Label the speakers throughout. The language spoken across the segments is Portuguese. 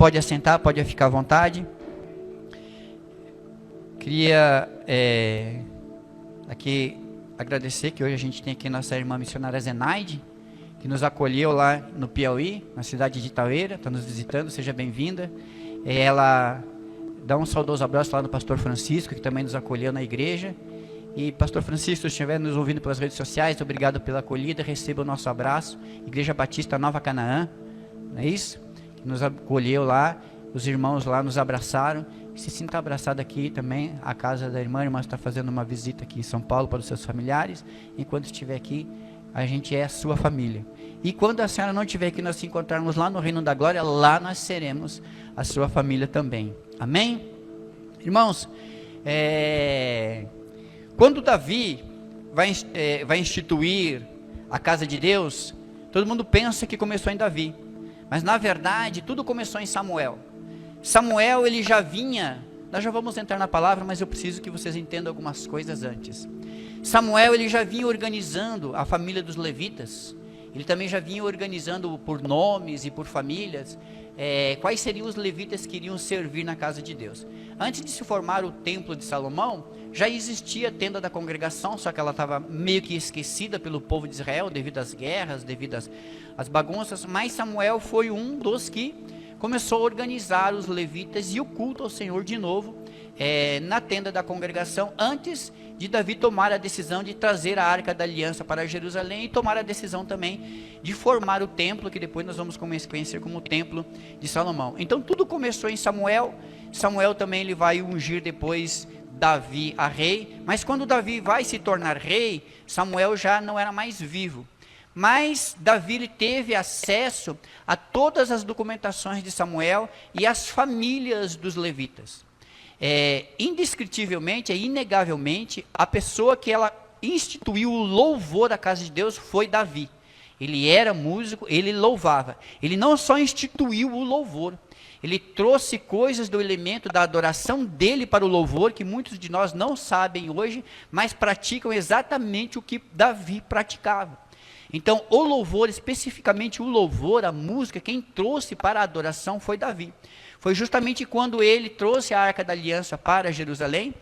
Speaker 1: pode assentar, pode ficar à vontade. Queria aqui agradecer que hoje a gente tem aqui nossa irmã missionária Zenaide, que nos acolheu lá no Piauí, na cidade de Itaúeira, está nos visitando, seja bem-vinda. Ela dá um saudoso abraço lá no pastor Francisco, que também nos acolheu na igreja. E pastor Francisco, se estiver nos ouvindo pelas redes sociais, obrigado pela acolhida, receba o nosso abraço. Igreja Batista Nova Canaã, não é isso? Que nos acolheu lá, os irmãos lá nos abraçaram. Se sinta abraçado aqui também, a casa da irmã. A irmã está fazendo uma visita aqui em São Paulo para os seus familiares. Enquanto estiver aqui, a gente é a sua família. E quando a senhora não estiver aqui, nós se encontrarmos lá no Reino da Glória, lá nós seremos a sua família também. Amém? Irmãos, quando Davi vai instituir a casa de Deus, todo mundo pensa que começou em Davi. Mas na verdade, tudo começou em Samuel. Samuel, ele já vinha, nós já vamos entrar na palavra, mas eu preciso que vocês entendam algumas coisas antes. Samuel, ele já vinha organizando a família dos levitas. Ele também já vinha organizando por nomes e por famílias, quais seriam os levitas que iriam servir na casa de Deus. Antes de se formar o templo de Salomão, já existia a tenda da congregação, só que ela estava meio que esquecida pelo povo de Israel, devido às guerras, devido às bagunças, mas Samuel foi um dos que começou a organizar os levitas e o culto ao Senhor de novo, na tenda da congregação, antes de Davi tomar a decisão de trazer a Arca da Aliança para Jerusalém e tomar a decisão também de formar o templo, que depois nós vamos conhecer como o templo de Salomão. Então tudo começou em Samuel. Samuel também ele vai ungir depois Davi a rei, mas quando Davi vai se tornar rei, Samuel já não era mais vivo. Mas Davi ele teve acesso a todas as documentações de Samuel e as famílias dos levitas. Indescritivelmente, inegavelmente, a pessoa que ela instituiu o louvor à casa de Deus foi Davi. Ele era músico, ele louvava. Ele não só instituiu o louvor, ele trouxe coisas do elemento da adoração dele para o louvor, que muitos de nós não sabem hoje, mas praticam exatamente o que Davi praticava. Então, o louvor, especificamente o louvor, a música, quem trouxe para a adoração foi Davi. Foi justamente quando ele trouxe a Arca da Aliança para Jerusalém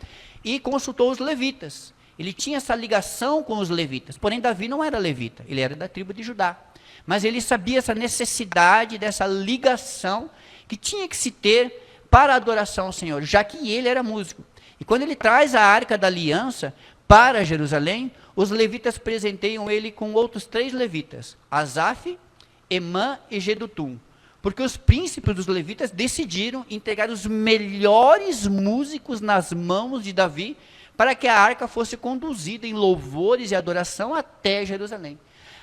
Speaker 1: e consultou os levitas. Ele tinha essa ligação com os levitas, porém Davi não era levita, ele era da tribo de Judá. Mas ele sabia essa necessidade dessa ligação que tinha que se ter para a adoração ao Senhor, já que ele era músico. E quando ele traz a Arca da Aliança para Jerusalém, os levitas presenteiam ele com outros 3 levitas, Asaf, Emã e Jedutum, porque os príncipes dos levitas decidiram entregar os melhores músicos nas mãos de Davi, para que a arca fosse conduzida em louvores e adoração até Jerusalém.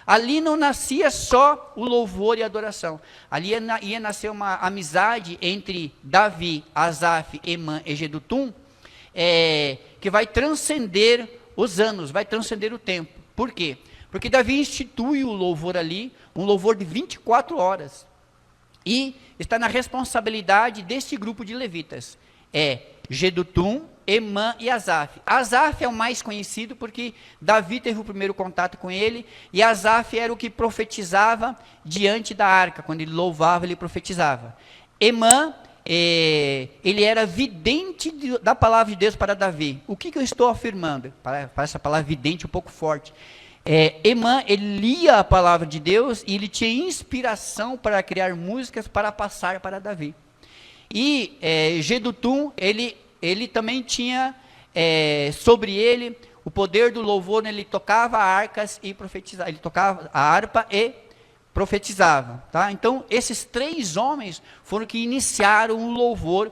Speaker 1: Ali não nascia só o louvor e a adoração, ali ia nascer uma amizade entre Davi, Asaf, Emã e Jedutum, que vai transcender os anos, vai transcender o tempo. Por quê? Porque Davi institui o louvor ali, um louvor de 24 horas. E está na responsabilidade deste grupo de levitas. Jedutum, Emã e Asaf. Asaf é o mais conhecido porque Davi teve o primeiro contato com ele, e Asaf era o que profetizava diante da arca. Quando ele louvava, ele profetizava. Emã, ele era vidente da palavra de Deus para Davi. O que eu estou afirmando? Para essa palavra vidente um pouco forte. Emã, ele lia a palavra de Deus e ele tinha inspiração para criar músicas para passar para Davi. E Jedutum, ele também tinha sobre ele o poder do louvor, ele tocava harpas e profetizava, ele tocava a harpa e profetizava, tá? Então esses 3 homens foram que iniciaram o louvor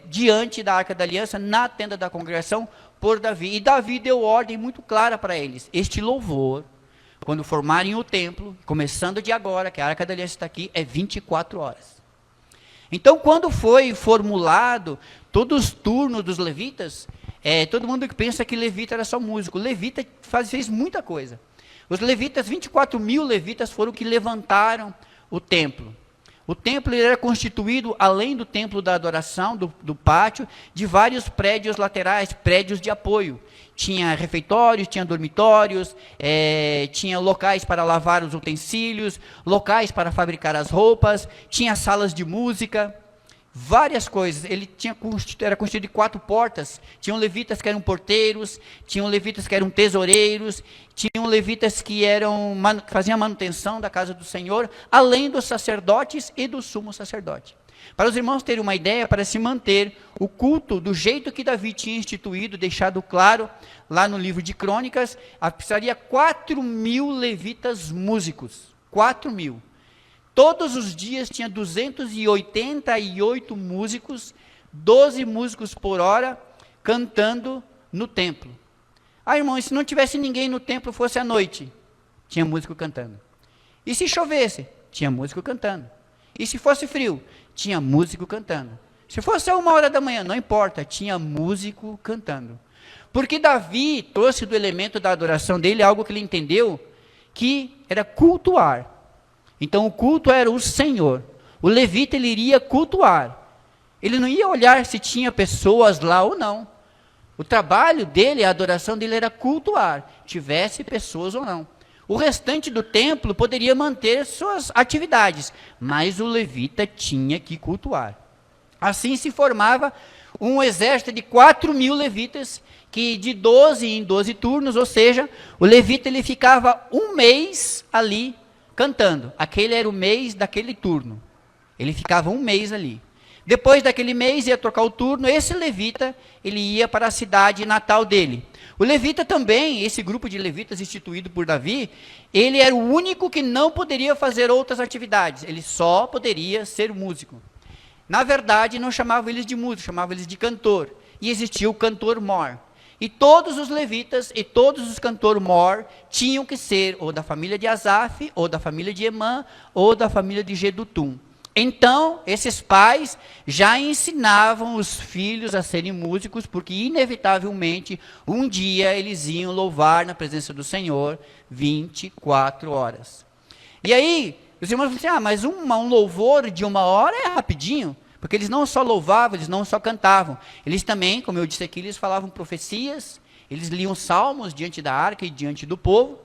Speaker 1: diante da Arca da Aliança, na tenda da congregação, por Davi. E Davi deu ordem muito clara para eles: este louvor, quando formarem o templo, começando de agora, que a Arca da Aliança está aqui, é 24 horas. Então, quando foi formulado todos os turnos dos levitas, todo mundo que pensa que levita era só músico. Levita fez muita coisa. Os levitas, 24 mil levitas foram que levantaram o templo. O templo ele era constituído, além do templo da adoração, do pátio, de vários prédios laterais, prédios de apoio. Tinha refeitórios, tinha dormitórios, tinha locais para lavar os utensílios, locais para fabricar as roupas, tinha salas de música, várias coisas. Ele era constituído de 4 portas. Tinham levitas que eram porteiros, tinham levitas que eram tesoureiros, tinham levitas que faziam a manutenção da casa do Senhor, além dos sacerdotes e do sumo sacerdote. Para os irmãos terem uma ideia, para se manter o culto do jeito que Davi tinha instituído, deixado claro lá no livro de Crônicas, precisaria 4.000 levitas músicos. 4.000. Todos os dias tinha 288 músicos, 12 músicos por hora, cantando no templo. Irmão, e se não tivesse ninguém no templo, fosse à noite, tinha músico cantando. E se chovesse, tinha músico cantando. E se fosse frio, tinha músico cantando. Se fosse a 1h da manhã, não importa, tinha músico cantando. Porque Davi trouxe do elemento da adoração dele algo que ele entendeu, que era cultuar. Então o culto era o Senhor. O levita ele iria cultuar. Ele não ia olhar se tinha pessoas lá ou não. O trabalho dele, a adoração dele era cultuar, tivesse pessoas ou não. O restante do templo poderia manter suas atividades, mas o levita tinha que cultuar. Assim se formava um exército de 4.000 levitas, que de 12 em 12 turnos, ou seja, o levita ele ficava um mês ali cantando. Aquele era o mês daquele turno. Ele ficava um mês ali. Depois daquele mês ia trocar o turno, esse levita, ele ia para a cidade natal dele. O levita também, esse grupo de levitas instituído por Davi, ele era o único que não poderia fazer outras atividades, ele só poderia ser músico. Na verdade, não chamavam eles de músico, chamavam eles de cantor. E existia o cantor-mor. E todos os levitas e todos os cantor-mor tinham que ser ou da família de Asaf, ou da família de Emã, ou da família de Jedutum. Então, esses pais já ensinavam os filhos a serem músicos, porque inevitavelmente, um dia eles iam louvar na presença do Senhor 24 horas. E aí, os irmãos falam assim, mas um louvor de 1 hora é rapidinho, porque eles não só louvavam, eles não só cantavam, eles também, como eu disse aqui, eles falavam profecias, eles liam salmos diante da arca e diante do povo,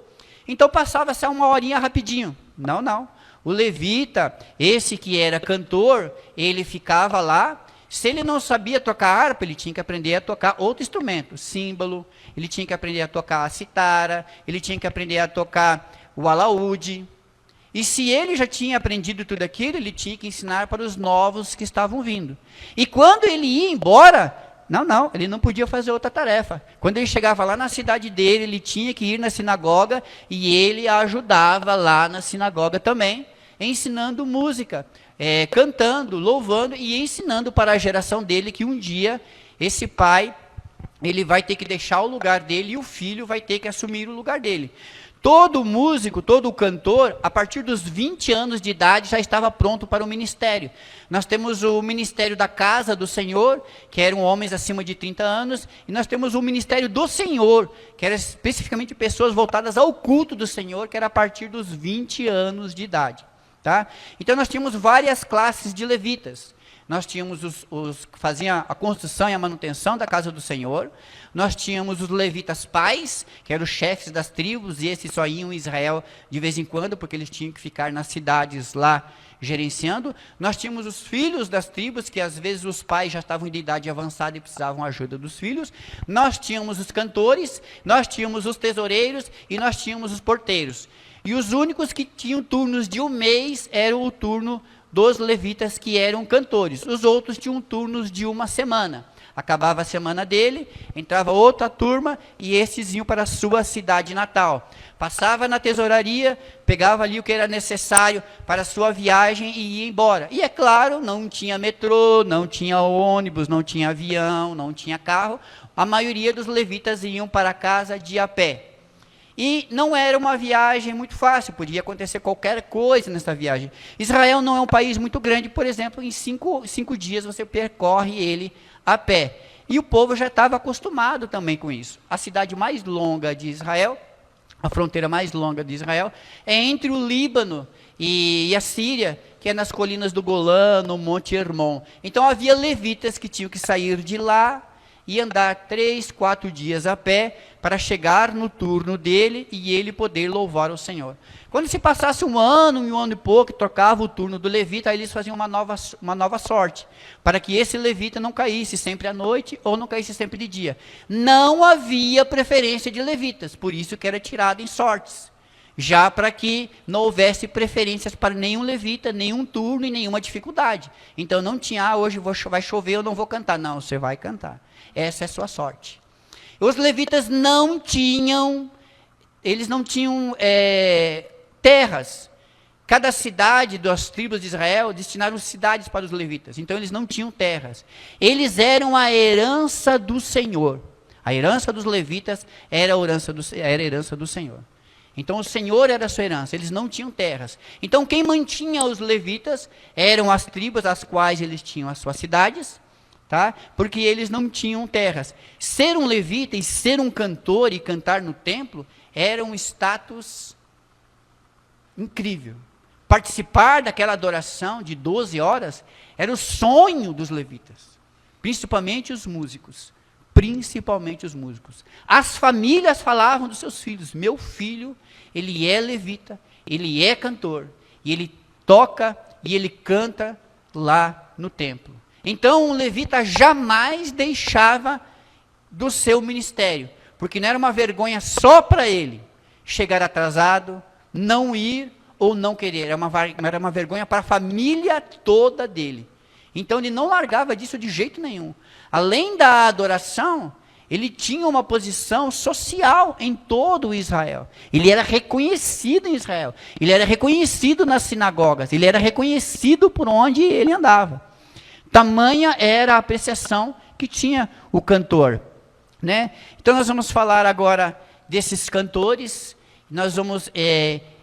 Speaker 1: então passava-se 1 horinha rapidinho. Não. O levita, esse que era cantor, ele ficava lá. Se ele não sabia tocar harpa, ele tinha que aprender a tocar outro instrumento, símbolo, ele tinha que aprender a tocar a citara, ele tinha que aprender a tocar o alaúde. E se ele já tinha aprendido tudo aquilo, ele tinha que ensinar para os novos que estavam vindo. E quando ele ia embora, ele não podia fazer outra tarefa. Quando ele chegava lá na cidade dele, ele tinha que ir na sinagoga e ele ajudava lá na sinagoga também, ensinando música, cantando, louvando e ensinando para a geração dele que um dia esse pai, ele vai ter que deixar o lugar dele e o filho vai ter que assumir o lugar dele. Todo músico, todo cantor, a partir dos 20 anos de idade, já estava pronto para o ministério. Nós temos o ministério da casa do Senhor, que eram homens acima de 30 anos, e nós temos o ministério do Senhor, que era especificamente pessoas voltadas ao culto do Senhor, que era a partir dos 20 anos de idade. Tá? Então nós tínhamos várias classes de levitas. Nós tínhamos os que faziam a construção e a manutenção da casa do Senhor. Nós tínhamos os levitas pais, que eram os chefes das tribos, e esses só iam em Israel de vez em quando, porque eles tinham que ficar nas cidades lá gerenciando. Nós tínhamos os filhos das tribos, que às vezes os pais já estavam de idade avançada e precisavam ajuda dos filhos. Nós tínhamos os cantores, nós tínhamos os tesoureiros e nós tínhamos os porteiros. E os únicos que tinham turnos de um mês eram o turno dos levitas que eram cantores. Os outros tinham turnos de 1 semana. Acabava a semana dele, entrava outra turma e esses iam para a sua cidade natal. Passava na tesouraria, pegava ali o que era necessário para a sua viagem e ia embora. E é claro, não tinha metrô, não tinha ônibus, não tinha avião, não tinha carro. A maioria dos levitas iam para casa de a pé. E não era uma viagem muito fácil, podia acontecer qualquer coisa nessa viagem. Israel não é um país muito grande, por exemplo, em cinco dias você percorre ele a pé. E o povo já estava acostumado também com isso. A cidade mais longa de Israel, a fronteira mais longa de Israel, é entre o Líbano e a Síria, que é nas colinas do Golã, no Monte Hermon. Então havia levitas que tinham que sair de lá e andar 3, 4 dias a pé para chegar no turno dele e ele poder louvar o Senhor. Quando se passasse um ano e pouco, trocava o turno do levita, aí eles faziam uma nova sorte, para que esse levita não caísse sempre à noite ou não caísse sempre de dia. Não havia preferência de levitas, por isso que era tirado em sortes, já para que não houvesse preferências para nenhum levita, nenhum turno e nenhuma dificuldade. Então não tinha, hoje vai chover, eu não vou cantar. Não, você vai cantar. Essa é a sua sorte. Os levitas não tinham terras. Cada cidade das tribos de Israel destinaram cidades para os levitas. Então eles não tinham terras. Eles eram a herança do Senhor. A herança dos levitas era a herança do Senhor. Então o Senhor era a sua herança, eles não tinham terras. Então quem mantinha os levitas eram as tribos às quais eles tinham as suas cidades, tá? Porque eles não tinham terras. Ser um levita e ser um cantor e cantar no templo era um status incrível. Participar daquela adoração de 12 horas era o sonho dos levitas, principalmente os músicos. As famílias falavam dos seus filhos: meu filho, ele é levita, ele é cantor, e ele toca e ele canta lá no templo. Então um levita jamais deixava do seu ministério, porque não era uma vergonha só para ele chegar atrasado, não ir ou não querer, era uma vergonha para a família toda dele. Então ele não largava disso de jeito nenhum. Além da adoração, ele tinha uma posição social em todo o Israel. Ele era reconhecido em Israel. Ele era reconhecido nas sinagogas. Ele era reconhecido por onde ele andava. Tamanha era a apreciação que tinha o cantor, né? Então nós vamos falar agora desses cantores. Nós vamos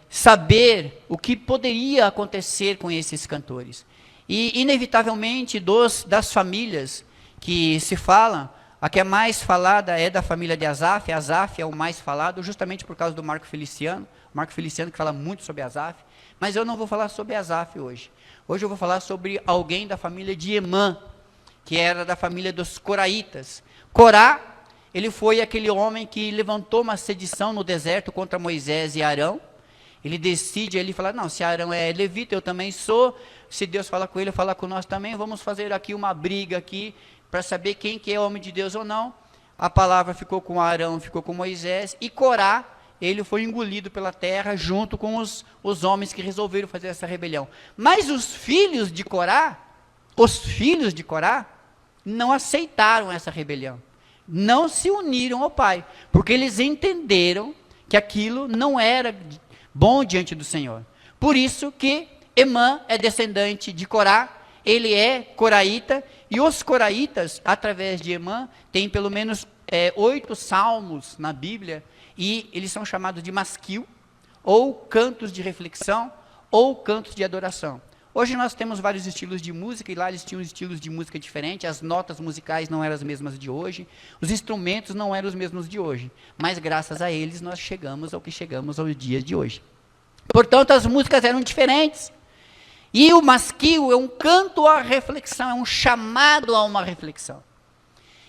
Speaker 1: saber o que poderia acontecer com esses cantores. E, inevitavelmente, das famílias que se falam, a que é mais falada é da família de Asaf. Asaf é o mais falado, justamente por causa do Marco Feliciano. Marco Feliciano que fala muito sobre Asaf. Mas eu não vou falar sobre Asaf hoje. Hoje eu vou falar sobre alguém da família de Emã, que era da família dos Coraitas. Corá, ele foi aquele homem que levantou uma sedição no deserto contra Moisés e Arão. Ele decide, ele fala: não, se Arão é levita, eu também sou. Se Deus fala com ele, fala com nós também. Vamos fazer aqui uma briga aqui, para saber quem que é homem de Deus ou não. A palavra ficou com Arão, ficou com Moisés. E Corá, ele foi engolido pela terra, junto com os homens que resolveram fazer essa rebelião. Mas os filhos de Corá, não aceitaram essa rebelião. Não se uniram ao pai, porque eles entenderam que aquilo não era bom diante do Senhor. Por isso que Emã é descendente de Corá, ele é coraíta, e os coraitas, através de Emã, tem pelo menos 8 salmos na Bíblia, e eles são chamados de masquil, ou cantos de reflexão, ou cantos de adoração. Hoje nós temos vários estilos de música, e lá eles tinham estilos de música diferentes, as notas musicais não eram as mesmas de hoje, os instrumentos não eram os mesmos de hoje, mas graças a eles nós chegamos ao que chegamos aos dias de hoje. Portanto, as músicas eram diferentes. E o masquil é um canto à reflexão, é um chamado a uma reflexão.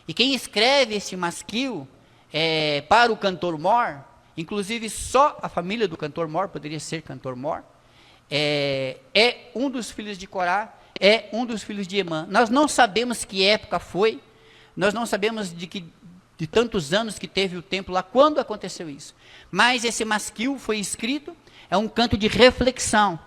Speaker 1: E quem escreve esse masquil para o cantor mor, inclusive só a família do cantor mor poderia ser cantor mor, é um dos filhos de Corá, é um dos filhos de Emã. Nós não sabemos que época foi, nós não sabemos de tantos anos que teve o templo lá, quando aconteceu isso. Mas esse masquil foi escrito, é um canto de reflexão.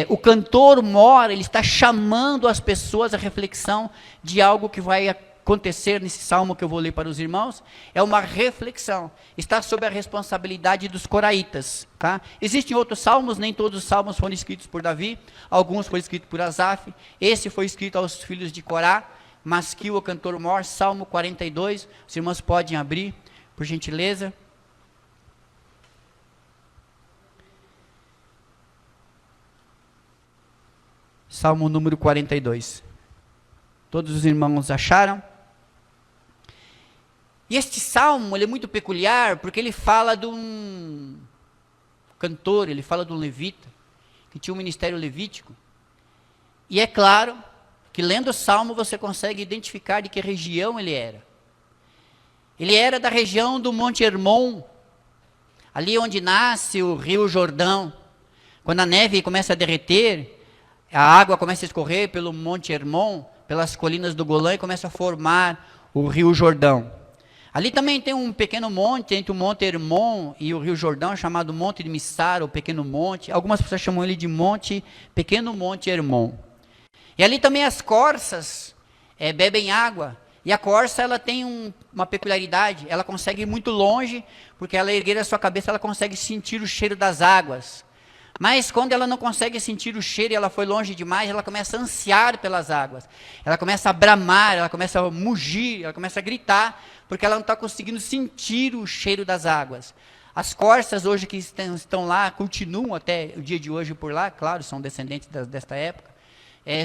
Speaker 1: O cantor mor, ele está chamando as pessoas à reflexão de algo que vai acontecer nesse salmo que eu vou ler para os irmãos. É uma reflexão, está sob a responsabilidade dos coraitas, tá? Existem outros salmos, nem todos os salmos foram escritos por Davi, alguns foram escritos por Asaf, esse foi escrito aos filhos de Corá, masquil, o cantor mor, Salmo 42, os irmãos podem abrir, por gentileza. Salmo número 42. Todos os irmãos acharam? E este salmo, ele é muito peculiar, porque ele fala de um cantor, ele fala de um levita, que tinha um ministério levítico, E é claro que lendo o Salmo você consegue identificar de que região ele era. Ele era da região do Monte Hermon, ali onde nasce o Rio Jordão. Quando a neve começa a derreter, a água começa a escorrer pelo Monte Hermon, pelas colinas do Golã e começa a formar o Rio Jordão. Ali também tem um pequeno monte entre o Monte Hermon e o Rio Jordão, chamado Monte de Missar, ou Pequeno Monte. Algumas pessoas chamam ele de Pequeno Monte Hermon. E ali também as corças bebem água. E a corça ela tem uma peculiaridade, ela consegue ir muito longe, porque ela erguer a sua cabeça, ela consegue sentir o cheiro das águas. Mas quando ela não consegue sentir o cheiro e ela foi longe demais, ela começa a ansiar pelas águas. Ela começa a bramar, ela começa a mugir, ela começa a gritar, porque ela não está conseguindo sentir o cheiro das águas. As corças hoje que estão lá, continuam até o dia de hoje por lá, claro, são descendentes desta época,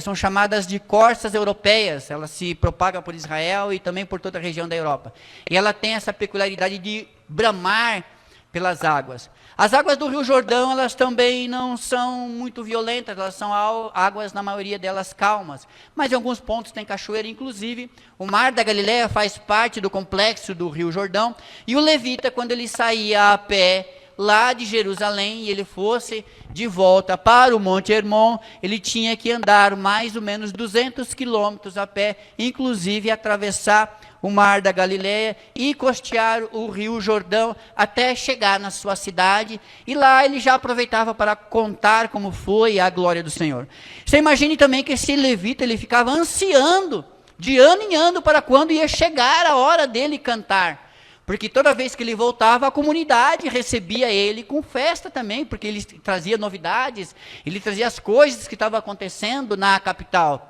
Speaker 1: são chamadas de corças europeias. Ela se propaga por Israel e também por toda a região da Europa. E ela tem essa peculiaridade de bramar pelas águas. As águas do Rio Jordão, elas também não são muito violentas, elas são águas, na maioria delas, calmas. Mas em alguns pontos tem cachoeira, inclusive o Mar da Galileia faz parte do complexo do Rio Jordão. E o levita, quando ele saía a pé lá de Jerusalém e ele fosse de volta para o Monte Hermon, ele tinha que andar mais ou menos 200 quilômetros a pé, inclusive atravessar o Mar da Galileia e costear o Rio Jordão até chegar na sua cidade. E lá ele já aproveitava para contar como foi a glória do Senhor. Você imagine também que esse levita, ele ficava ansiando de ano em ano para quando ia chegar a hora dele cantar. Porque toda vez que ele voltava, a comunidade recebia ele com festa também, porque ele trazia novidades, ele trazia as coisas que estavam acontecendo na capital.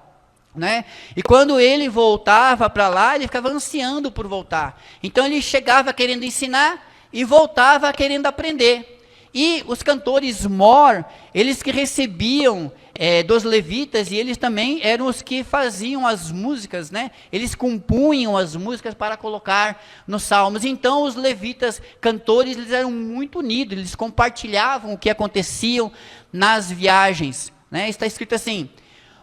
Speaker 1: Né? E quando ele voltava para lá, ele ficava ansiando por voltar. Então ele chegava querendo ensinar e voltava querendo aprender. E os cantores mor, eles que recebiam dos levitas, e eles também eram os que faziam as músicas, né? Eles compunham as músicas para colocar nos salmos. Então os levitas cantores, eles eram muito unidos, eles compartilhavam o que acontecia nas viagens. Né? Está escrito assim: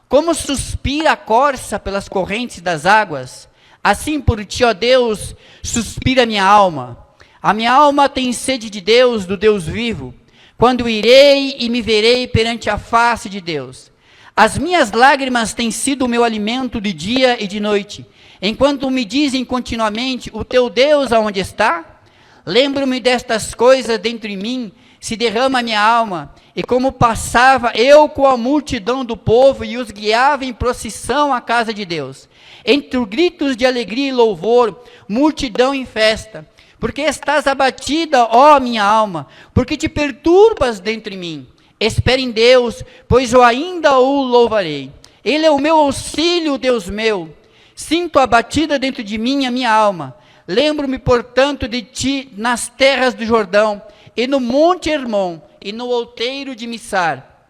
Speaker 1: como suspira a corça pelas correntes das águas, assim por ti, ó Deus, suspira a minha alma. A minha alma tem sede de Deus, do Deus vivo. Quando irei e me verei perante a face de Deus. As minhas lágrimas têm sido o meu alimento de dia e de noite, enquanto me dizem continuamente: o teu Deus aonde está? Lembro-me destas coisas dentro de mim, se derrama a minha alma, e como passava eu com a multidão do povo e os guiava em procissão à casa de Deus, entre gritos de alegria e louvor, multidão em festa, porque estás abatida, ó minha alma, porque te perturbas dentro de mim. Espere em Deus, pois eu ainda o louvarei. Ele é o meu auxílio, Deus meu. Sinto abatida dentro de mim a minha alma. Lembro-me, portanto, de ti nas terras do Jordão, e no Monte Hermon, e no outeiro de Missar.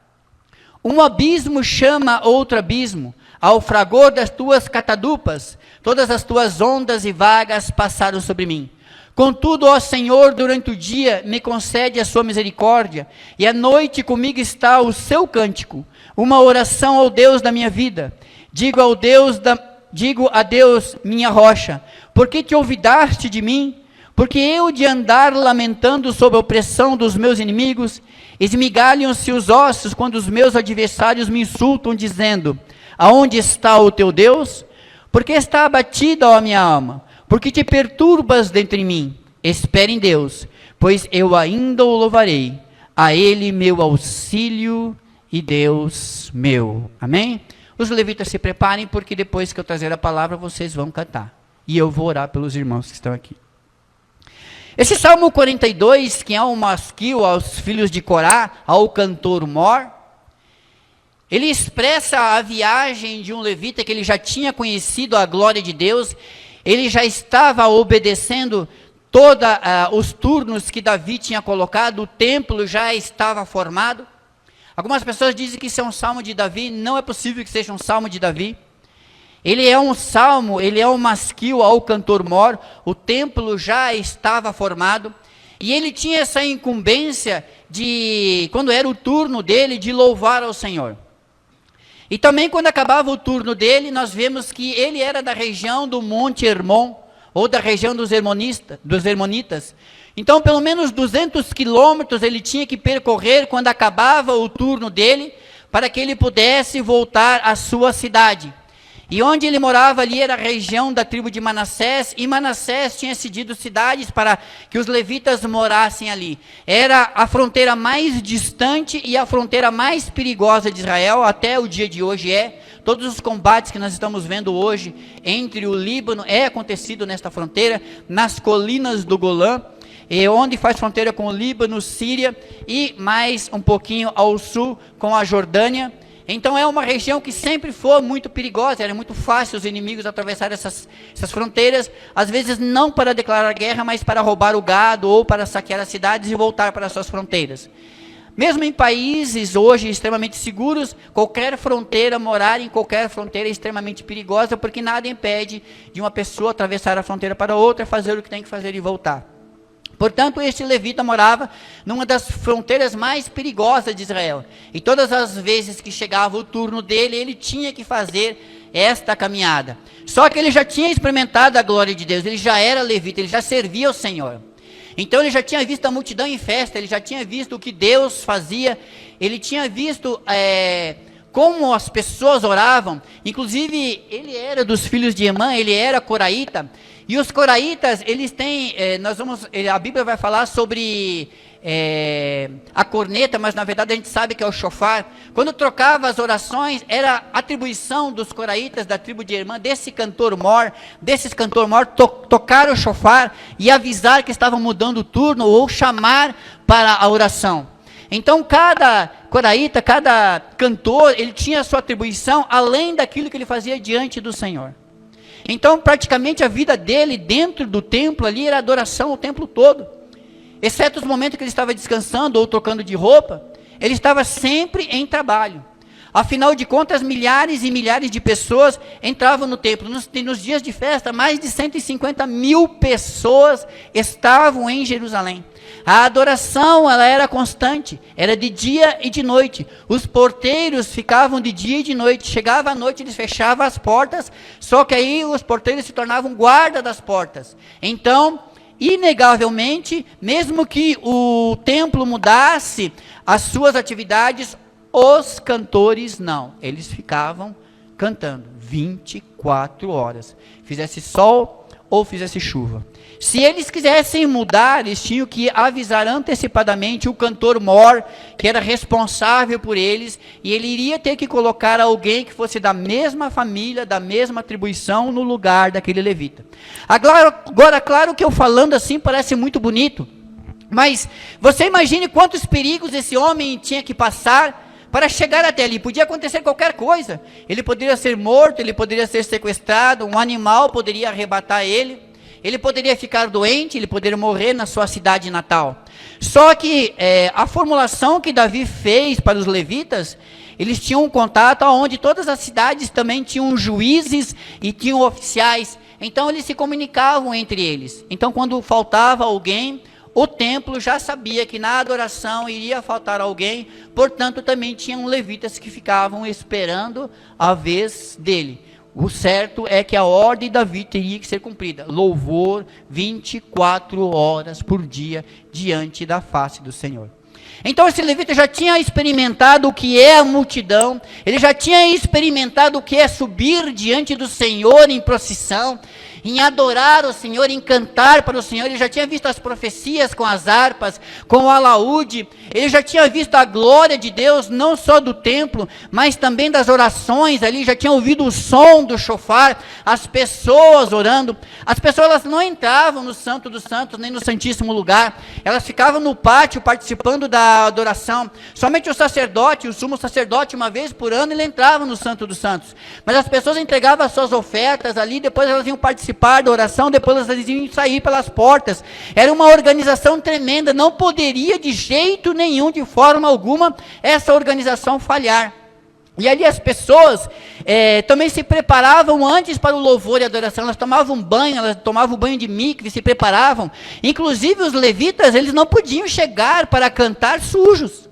Speaker 1: Um abismo chama outro abismo, ao fragor das tuas catadupas, todas as tuas ondas e vagas passaram sobre mim. Contudo, ó Senhor, durante o dia me concede a sua misericórdia, e à noite comigo está o seu cântico, uma oração ao Deus da minha vida. Digo a Deus, minha rocha, por que te olvidaste de mim? Porque eu de andar lamentando sob a opressão dos meus inimigos, esmigalham-se os ossos quando os meus adversários me insultam, dizendo: aonde está o teu Deus? Porque está abatida, ó minha alma? Porque te perturbas dentro de mim? Espere em Deus, pois eu ainda o louvarei, a Ele meu auxílio e Deus meu. Amém? Os levitas se preparem, porque depois que eu trazer a palavra, vocês vão cantar. E eu vou orar pelos irmãos que estão aqui. Esse Salmo 42, que é um masquil aos filhos de Corá, ao cantor mor, ele expressa a viagem de um levita que ele já tinha conhecido a glória de Deus, ele já estava obedecendo todos os turnos que Davi tinha colocado, o templo já estava formado. Algumas pessoas dizem que isso é um salmo de Davi, não é possível que seja um salmo de Davi. Ele é um salmo, ele é um masquil ao cantor mor, o templo já estava formado, e ele tinha essa incumbência de, quando era o turno dele, de louvar ao Senhor. E também quando acabava o turno dele, nós vemos que ele era da região do Monte Hermon, ou da região dos Hermonitas. Então, pelo menos 200 quilômetros ele tinha que percorrer quando acabava o turno dele, para que ele pudesse voltar à sua cidade. E onde ele morava ali era a região da tribo de Manassés, e Manassés tinha cedido cidades para que os levitas morassem ali. Era a fronteira mais distante e a fronteira mais perigosa de Israel, até o dia de hoje é. Todos os combates que nós estamos vendo hoje entre o Líbano é acontecido nesta fronteira, nas colinas do Golã, onde faz fronteira com o Líbano, Síria e mais um pouquinho ao sul com a Jordânia. Então é uma região que sempre foi muito perigosa, era muito fácil os inimigos atravessar essas fronteiras, às vezes não para declarar guerra, mas para roubar o gado ou para saquear as cidades e voltar para as suas fronteiras. Mesmo em países hoje extremamente seguros, morar em qualquer fronteira é extremamente perigosa, porque nada impede de uma pessoa atravessar a fronteira para outra, fazer o que tem que fazer e voltar. Portanto, este levita morava numa das fronteiras mais perigosas de Israel. E todas as vezes que chegava o turno dele, ele tinha que fazer esta caminhada. Só que ele já tinha experimentado a glória de Deus, ele já era levita, ele já servia ao Senhor. Então ele já tinha visto a multidão em festa, ele já tinha visto o que Deus fazia, ele tinha visto como as pessoas oravam. Inclusive, ele era dos filhos de Emã, ele era coraíta. E os coraitas, eles têm, a Bíblia vai falar sobre a corneta, mas na verdade a gente sabe que é o shofar. Quando trocava as orações, era atribuição dos coraitas da tribo de Hermã, desses cantor mor, tocar o shofar e avisar que estavam mudando o turno ou chamar para a oração. Então cada coraíta, cada cantor, ele tinha a sua atribuição além daquilo que ele fazia diante do Senhor. Então, praticamente a vida dele dentro do templo ali era adoração o templo todo. Exceto os momentos que ele estava descansando ou trocando de roupa, ele estava sempre em trabalho. Afinal de contas, milhares e milhares de pessoas entravam no templo. Nos dias de festa, mais de 150 mil pessoas estavam em Jerusalém. A adoração, ela era constante, era de dia e de noite. Os porteiros ficavam de dia e de noite. Chegava a noite, eles fechavam as portas, só que aí os porteiros se tornavam guarda das portas. Então, inegavelmente, mesmo que o templo mudasse as suas atividades, os cantores não, eles ficavam cantando 24 horas, fizesse sol ou fizesse chuva. Se eles quisessem mudar, eles tinham que avisar antecipadamente o cantor mor, que era responsável por eles, e ele iria ter que colocar alguém que fosse da mesma família, da mesma atribuição, no lugar daquele levita. Agora, claro que eu falando assim parece muito bonito, mas você imagine quantos perigos esse homem tinha que passar para chegar até ali. Podia acontecer qualquer coisa. Ele poderia ser morto, ele poderia ser sequestrado, um animal poderia arrebatar ele, ele poderia ficar doente, ele poderia morrer na sua cidade natal. Só que a formulação que Davi fez para os levitas, eles tinham um contato onde todas as cidades também tinham juízes e tinham oficiais. Então eles se comunicavam entre eles. Então quando faltava alguém, o templo já sabia que na adoração iria faltar alguém, portanto também tinham levitas que ficavam esperando a vez dele. O certo é que a ordem de Davi teria que ser cumprida. Louvor 24 horas por dia diante da face do Senhor. Então esse levita já tinha experimentado o que é a multidão, ele já tinha experimentado o que é subir diante do Senhor em procissão, em adorar o Senhor, em cantar para o Senhor. Ele já tinha visto as profecias com as harpas, com o alaúde, ele já tinha visto a glória de Deus, não só do templo, mas também das orações ali, já tinha ouvido o som do shofar, as pessoas orando. As pessoas elas não entravam no Santo dos Santos, nem no Santíssimo Lugar, elas ficavam no pátio participando da adoração. Somente o sacerdote, o sumo sacerdote, uma vez por ano, ele entrava no Santo dos Santos, mas as pessoas entregavam as suas ofertas ali, depois elas iam participar da oração, depois elas iam sair pelas portas. Era uma organização tremenda, não poderia de jeito nenhum, de forma alguma, essa organização falhar. E ali as pessoas também se preparavam antes para o louvor e adoração, elas tomavam banho de mikve, se preparavam. Inclusive os levitas, eles não podiam chegar para cantar sujos.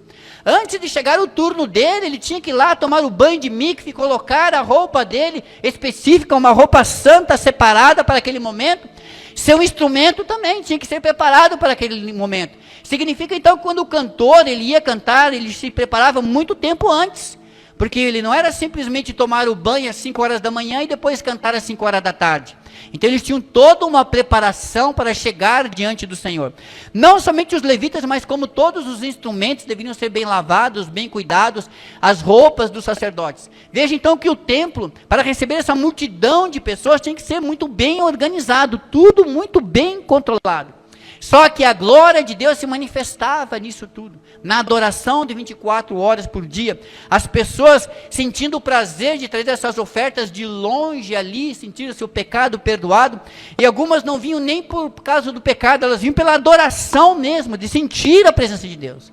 Speaker 1: Antes de chegar o turno dele, ele tinha que ir lá tomar o banho de mikve, colocar a roupa dele específica, uma roupa santa, separada para aquele momento. Seu instrumento também tinha que ser preparado para aquele momento. Significa então que quando o cantor ele ia cantar, ele se preparava muito tempo antes. Porque ele não era simplesmente tomar o banho às 5 horas da manhã e depois cantar às 5 horas da tarde. Então eles tinham toda uma preparação para chegar diante do Senhor. Não somente os levitas, mas como todos os instrumentos deveriam ser bem lavados, bem cuidados, as roupas dos sacerdotes. Veja então que o templo, para receber essa multidão de pessoas, tinha que ser muito bem organizado, tudo muito bem controlado. Só que a glória de Deus se manifestava nisso tudo, na adoração de 24 horas por dia, as pessoas sentindo o prazer de trazer essas ofertas de longe ali, sentindo seu pecado perdoado, e algumas não vinham nem por causa do pecado, elas vinham pela adoração mesmo, de sentir a presença de Deus.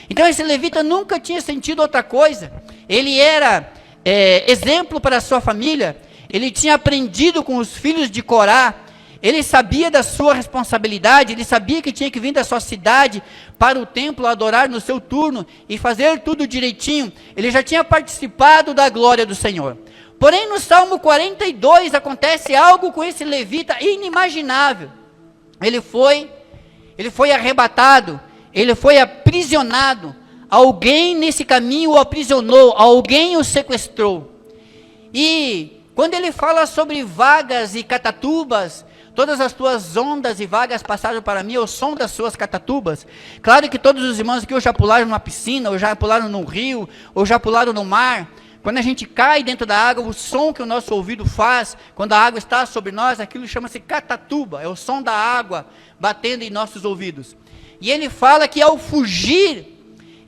Speaker 1: Então esse levita nunca tinha sentido outra coisa, ele era exemplo para a sua família, ele tinha aprendido com os filhos de Corá, ele sabia da sua responsabilidade, ele sabia que tinha que vir da sua cidade para o templo adorar no seu turno e fazer tudo direitinho. Ele já tinha participado da glória do Senhor. Porém, no Salmo 42 acontece algo com esse levita inimaginável. Ele foi arrebatado, ele foi aprisionado. Alguém nesse caminho o aprisionou, alguém o sequestrou. E quando ele fala sobre vagas e catatubas, todas as tuas ondas e vagas passaram para mim, o som das suas catatubas. Claro que todos os irmãos aqui ou já pularam numa piscina, ou já pularam num rio, ou já pularam no mar. Quando a gente cai dentro da água, o som que o nosso ouvido faz, quando a água está sobre nós, aquilo chama-se catatuba, é o som da água batendo em nossos ouvidos. E ele fala que ao fugir,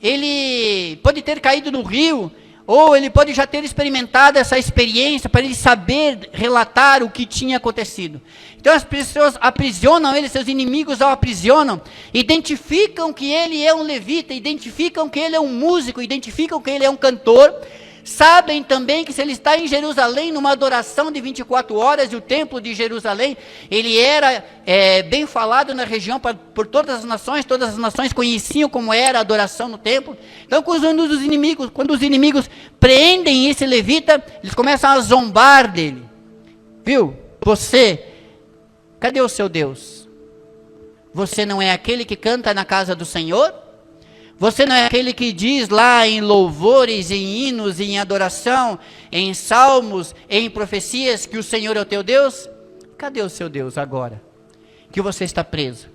Speaker 1: ele pode ter caído no rio, ou ele pode já ter experimentado essa experiência, para ele saber relatar o que tinha acontecido. Então as pessoas aprisionam ele, seus inimigos o aprisionam, identificam que ele é um levita, identificam que ele é um músico, identificam que ele é um cantor, sabem também que se ele está em Jerusalém, numa adoração de 24 horas, e o templo de Jerusalém, ele era bem falado na região por todas as nações conheciam como era a adoração no templo. Então quando os inimigos prendem esse levita, eles começam a zombar dele. Viu? Cadê o seu Deus? Você não é aquele que canta na casa do Senhor? Você não é aquele que diz lá em louvores, em hinos, em adoração, em salmos, em profecias que o Senhor é o teu Deus? Cadê o seu Deus agora? Que você está preso.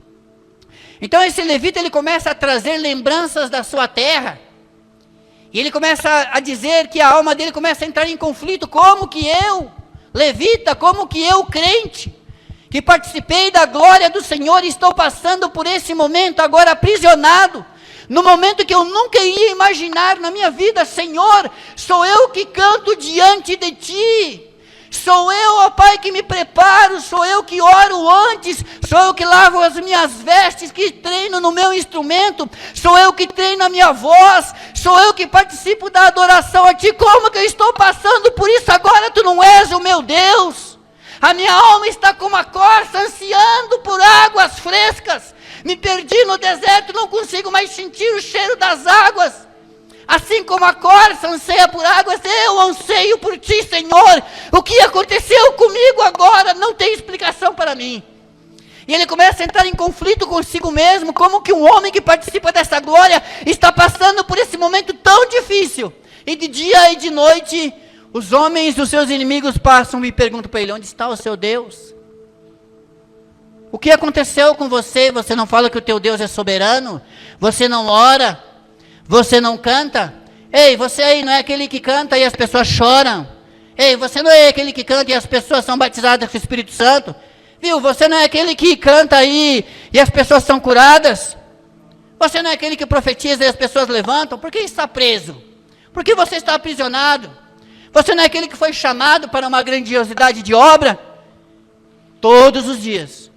Speaker 1: Então esse levita ele começa a trazer lembranças da sua terra. E ele começa a dizer que a alma dele começa a entrar em conflito. Como que eu, levita, como que eu, crente, que participei da glória do Senhor, estou passando por esse momento agora aprisionado? No momento que eu nunca ia imaginar na minha vida, Senhor, sou eu que canto diante de Ti. Sou eu, ó Pai, que me preparo, sou eu que oro antes, sou eu que lavo as minhas vestes, que treino no meu instrumento, sou eu que treino a minha voz, sou eu que participo da adoração a Ti. Como que eu estou passando por isso agora? Tu não és o meu Deus. A minha alma está como a corça, ansiando por águas frescas. Me perdi no deserto, não consigo mais sentir o cheiro das águas. Assim como a corça anseia por águas, eu anseio por Ti, Senhor. O que aconteceu comigo agora não tem explicação para mim. E ele começa a entrar em conflito consigo mesmo, como que um homem que participa dessa glória está passando por esse momento tão difícil. E de dia e de noite, os homens dos seus inimigos passam e perguntam para ele: onde está o seu Deus? O que aconteceu com você? Você não fala que o teu Deus é soberano? Você não ora? Você não canta? Ei, você aí não é aquele que canta e as pessoas choram? Ei, você não é aquele que canta e as pessoas são batizadas com o Espírito Santo? Viu? Você não é aquele que canta aí e as pessoas são curadas? Você não é aquele que profetiza e as pessoas levantam? Por que está preso? Por que você está aprisionado? Você não é aquele que foi chamado para uma grandiosidade de obra? Todos os dias.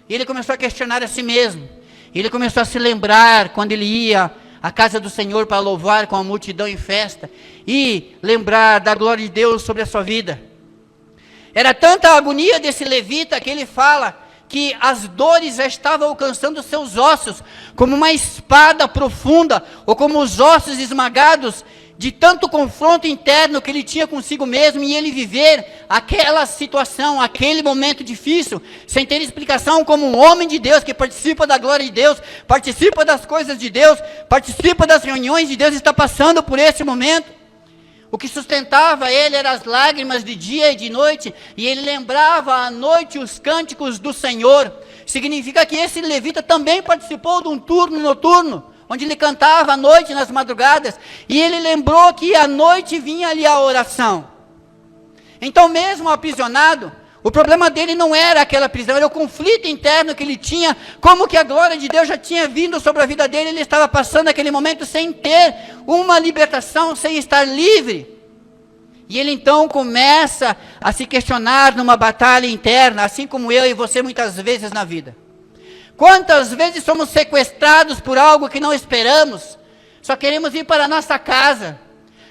Speaker 1: E ele começou a questionar a si mesmo. E ele começou a se lembrar quando ele ia à casa do Senhor para louvar com a multidão em festa. E lembrar da glória de Deus sobre a sua vida. Era tanta a agonia desse levita que ele fala que as dores já estavam alcançando seus ossos, como uma espada profunda, ou como os ossos esmagados, de tanto confronto interno que ele tinha consigo mesmo, e ele viver aquela situação, aquele momento difícil, sem ter explicação, como um homem de Deus, que participa da glória de Deus, participa das coisas de Deus, participa das reuniões de Deus, está passando por esse momento. O que sustentava ele eram as lágrimas de dia e de noite, e ele lembrava à noite os cânticos do Senhor. Significa que esse levita também participou de um turno noturno, onde ele cantava à noite, nas madrugadas, e ele lembrou que à noite vinha ali a oração. Então, mesmo aprisionado, o problema dele não era aquela prisão, era o conflito interno que ele tinha, como que a glória de Deus já tinha vindo sobre a vida dele, ele estava passando aquele momento sem ter uma libertação, sem estar livre. E ele então começa a se questionar numa batalha interna, assim como eu e você muitas vezes na vida. Quantas vezes somos sequestrados por algo que não esperamos, só queremos ir para a nossa casa,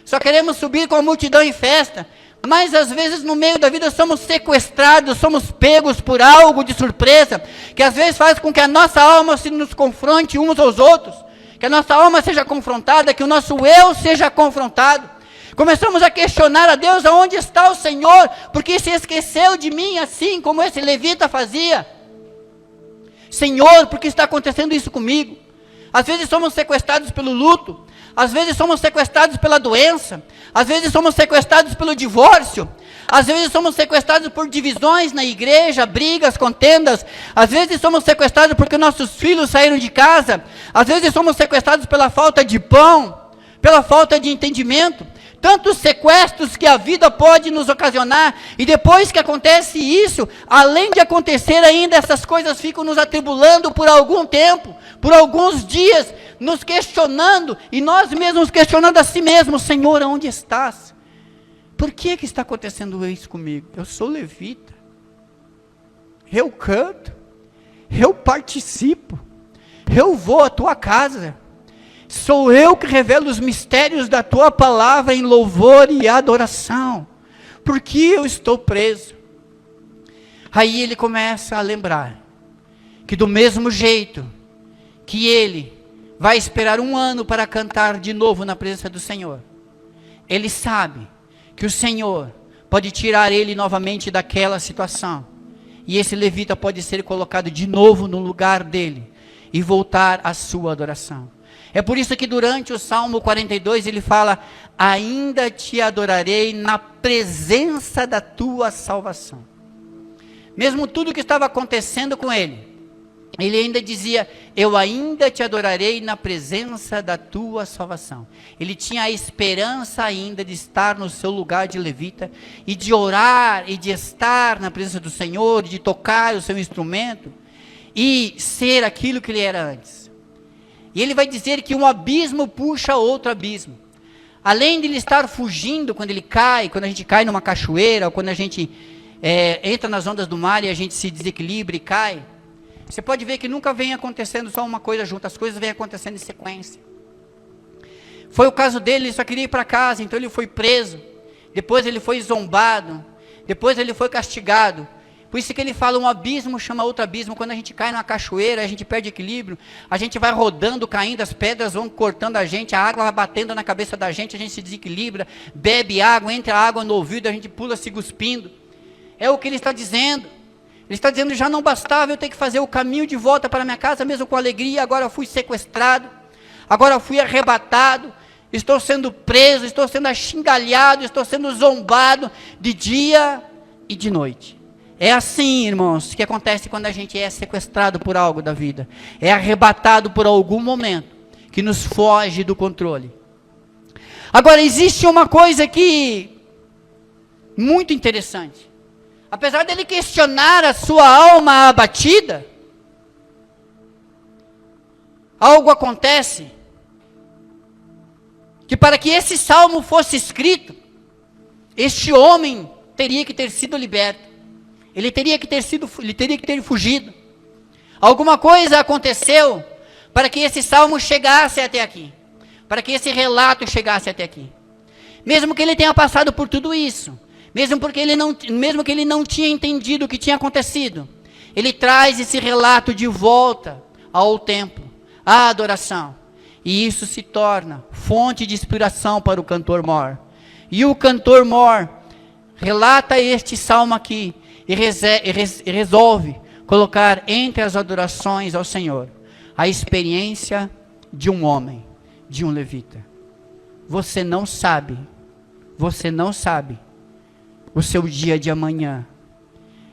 Speaker 1: só queremos subir com a multidão em festa, mas às vezes no meio da vida somos sequestrados, somos pegos por algo de surpresa, que às vezes faz com que a nossa alma se nos confronte uns aos outros, que a nossa alma seja confrontada, que o nosso eu seja confrontado. Começamos a questionar a Deus, aonde está o Senhor, porque se esqueceu de mim assim como esse levita fazia. Senhor, por que está acontecendo isso comigo? Às vezes somos sequestrados pelo luto, às vezes somos sequestrados pela doença, às vezes somos sequestrados pelo divórcio, às vezes somos sequestrados por divisões na igreja, brigas, contendas, às vezes somos sequestrados porque nossos filhos saíram de casa, às vezes somos sequestrados pela falta de pão, pela falta de entendimento. Tantos sequestros que a vida pode nos ocasionar, e depois que acontece isso, além de acontecer ainda, essas coisas ficam nos atribulando por algum tempo, por alguns dias, nos questionando, e nós mesmos questionando a si mesmos: Senhor, onde estás? Por que está acontecendo isso comigo? Eu sou levita, eu canto, eu participo, eu vou à tua casa, sou eu que revelo os mistérios da tua palavra em louvor e adoração. Por que eu estou preso? Aí ele começa a lembrar que do mesmo jeito que ele vai esperar 1 ano para cantar de novo na presença do Senhor, ele sabe que o Senhor pode tirar ele novamente daquela situação, e esse levita pode ser colocado de novo no lugar dele e voltar à sua adoração. É por isso que durante o Salmo 42 ele fala: ainda te adorarei na presença da tua salvação. Mesmo tudo que estava acontecendo com ele, ele ainda dizia: eu ainda te adorarei na presença da tua salvação. Ele tinha a esperança ainda de estar no seu lugar de levita, e de orar, e de estar na presença do Senhor, de tocar o seu instrumento, e ser aquilo que ele era antes. E ele vai dizer que um abismo puxa outro abismo. Além de ele estar fugindo quando ele cai, quando a gente cai numa cachoeira, ou quando a gente entra nas ondas do mar e a gente se desequilibra e cai, você pode ver que nunca vem acontecendo só uma coisa junto, as coisas vêm acontecendo em sequência. Foi o caso dele, ele só queria ir para casa, então ele foi preso, depois ele foi zombado, depois ele foi castigado. Por isso que ele fala: um abismo chama outro abismo. Quando a gente cai numa cachoeira, a gente perde equilíbrio, a gente vai rodando, caindo, as pedras vão cortando a gente, a água vai batendo na cabeça da gente, a gente se desequilibra, bebe água, entra água no ouvido, a gente pula se cuspindo. É o que ele está dizendo. Ele está dizendo: já não bastava eu ter que fazer o caminho de volta para minha casa, mesmo com alegria, agora eu fui sequestrado, agora eu fui arrebatado, estou sendo preso, estou sendo achingalhado, estou sendo zombado de dia e de noite. É assim, irmãos, que acontece quando a gente é sequestrado por algo da vida. É arrebatado por algum momento que nos foge do controle. Agora, existe uma coisa aqui muito interessante. Apesar dele questionar a sua alma abatida, algo acontece que para que esse salmo fosse escrito, este homem teria que ter sido liberto. Ele teria que ter fugido. Alguma coisa aconteceu para que esse salmo chegasse até aqui, para que esse relato chegasse até aqui. Mesmo que ele tenha passado por tudo isso, mesmo que ele não tinha entendido o que tinha acontecido, ele traz esse relato de volta ao templo, à adoração. E isso se torna fonte de inspiração para o cantor mor. E o cantor mor relata este salmo aqui e resolve colocar entre as adorações ao Senhor a experiência de um homem, de um levita. Você não sabe o seu dia de amanhã.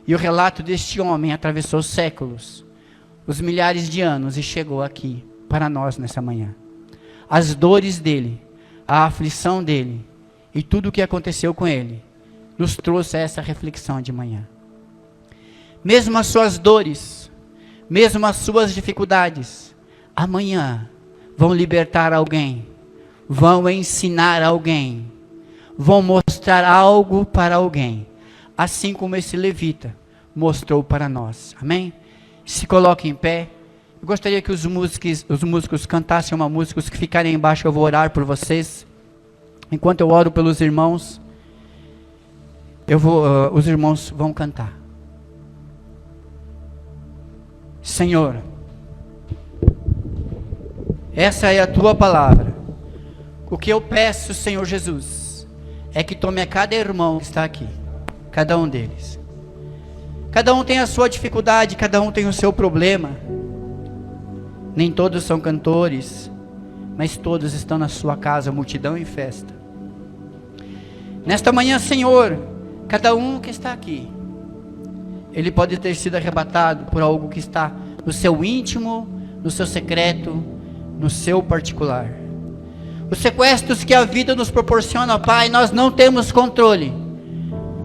Speaker 1: E o relato deste homem atravessou séculos, os milhares de anos, e chegou aqui para nós nessa manhã. As dores dele, a aflição dele e tudo o que aconteceu com ele nos trouxe a essa reflexão de manhã. Mesmo as suas dores, mesmo as suas dificuldades, amanhã vão libertar alguém, vão ensinar alguém, vão mostrar algo para alguém, assim como esse levita mostrou para nós. Amém? Se coloquem em pé. Eu gostaria que os músicos cantassem uma música. Os que ficarem embaixo, eu vou orar por vocês. Enquanto eu oro pelos irmãos, os irmãos vão cantar. Senhor, essa é a tua palavra. O que eu peço, Senhor Jesus, é que tome a cada irmão que está aqui, cada um deles. Cada um tem a sua dificuldade, cada um tem o seu problema. Nem todos são cantores, mas todos estão na sua casa, multidão em festa. Nesta manhã, Senhor, cada um que está aqui, ele pode ter sido arrebatado por algo que está no seu íntimo, no seu secreto, no seu particular. Os sequestros que a vida nos proporciona, Pai, nós não temos controle.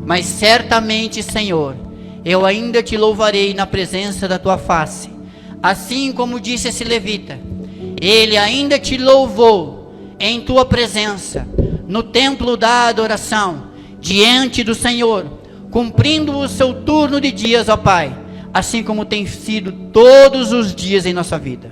Speaker 1: Mas certamente, Senhor, eu ainda te louvarei na presença da tua face. Assim como disse esse levita, ele ainda te louvou em tua presença, no templo da adoração, diante do Senhor, cumprindo o seu turno de dias, ó Pai, assim como tem sido todos os dias em nossa vida.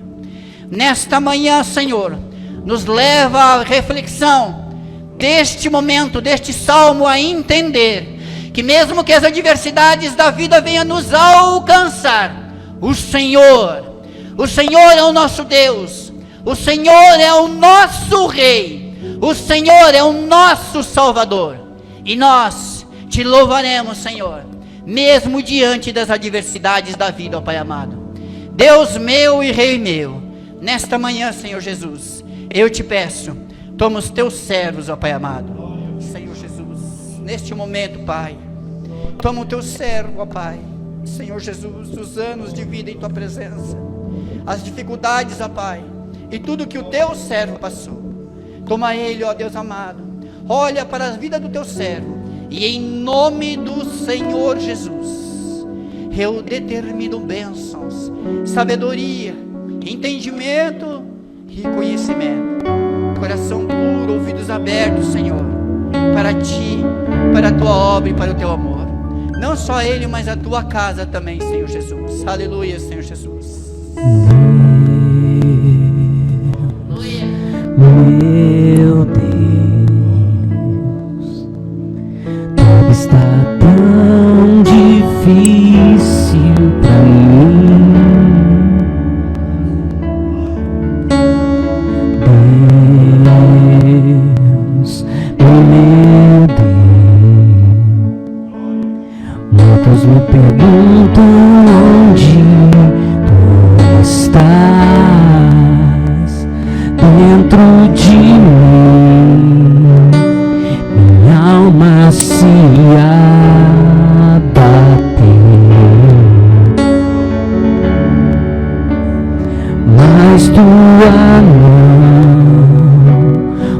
Speaker 1: Nesta manhã, Senhor, nos leva à reflexão deste momento, deste salmo, a entender que mesmo que as adversidades da vida venham nos alcançar, o Senhor é o nosso Deus, o Senhor é o nosso Rei, o Senhor é o nosso Salvador, e nós te louvaremos, Senhor, mesmo diante das adversidades da vida, ó Pai amado. Deus meu e Rei meu, nesta manhã, Senhor Jesus, eu te peço, toma os teus servos, ó Pai amado. Senhor Jesus, neste momento, Pai, toma o teu servo, ó Pai. Senhor Jesus, os anos de vida em tua presença, as dificuldades, ó Pai, e tudo que o teu servo passou, toma ele, ó Deus amado, olha para a vida do teu servo, e em nome do Senhor Jesus, eu determino bênçãos, sabedoria, entendimento e conhecimento, coração puro, ouvidos abertos, Senhor, para ti, para a tua obra e para o teu amor. Não só ele, mas a tua casa também, Senhor Jesus. Aleluia, Senhor Jesus.
Speaker 2: Meu Deus, tudo está tão difícil pra mim. Deus, meu Deus, muitos me perguntam onde tu estás dentro de mim. Minha alma se abateu, mas tua mão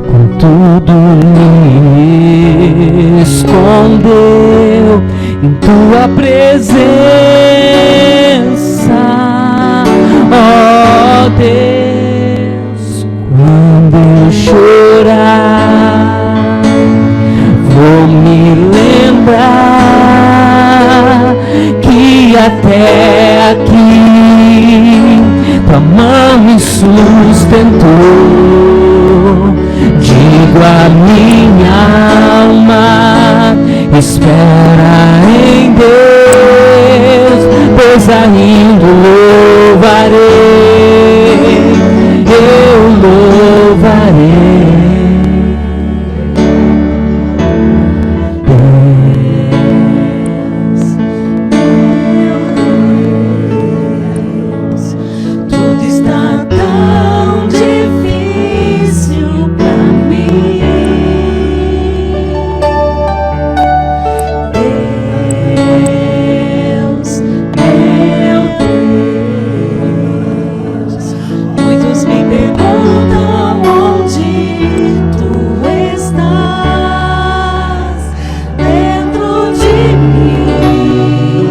Speaker 2: contudo me escondeu em tua presença, ó Deus. Quando eu chorar, vou me lembrar que até aqui tua mão me sustentou. Digo a minha alma, espera em Deus, pois ainda louvarei, eu louvarei.
Speaker 3: Tudo está tão difícil pra mim. Deus, meu Deus, muitos me perguntam onde tu estás dentro de mim.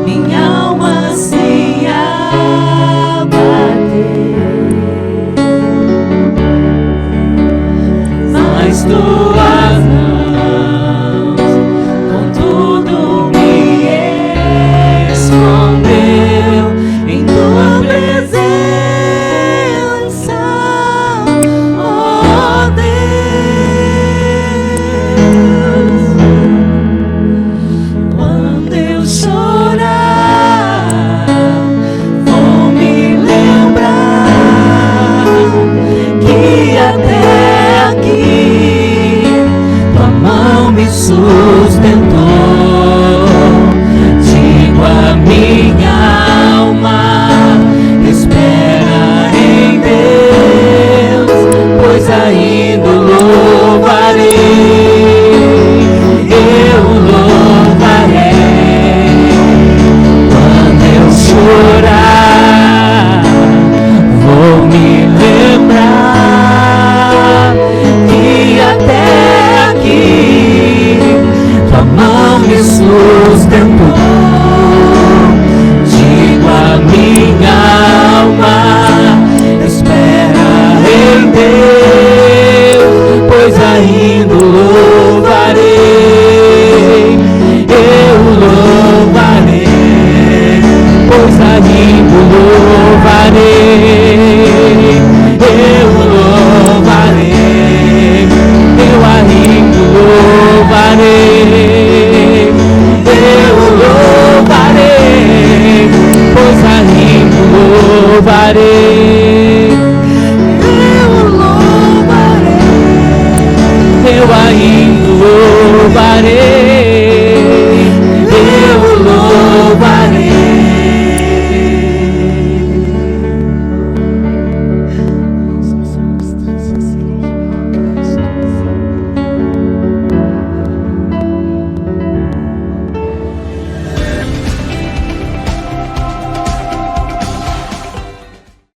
Speaker 3: Minha alma se mas tuas mãos com tudo me escondeu em tua presença, oh Deus. Quando eu chorar, vou me lembrar que até aqui tua mão me sustentou. Digo a minha alma, espera em Deus, pois ainda louvarei, eu louvarei. Quando eu chorar, vou me lembrar que até aqui tua mão me sustentou. Digo a minha alma, espera em Deus, pois ainda louvarei, eu louvarei, pois ainda louvarei, eu louvarei, eu ainda louvarei, eu louvarei, pois ainda louvarei, eu louvarei, eu ainda louvarei.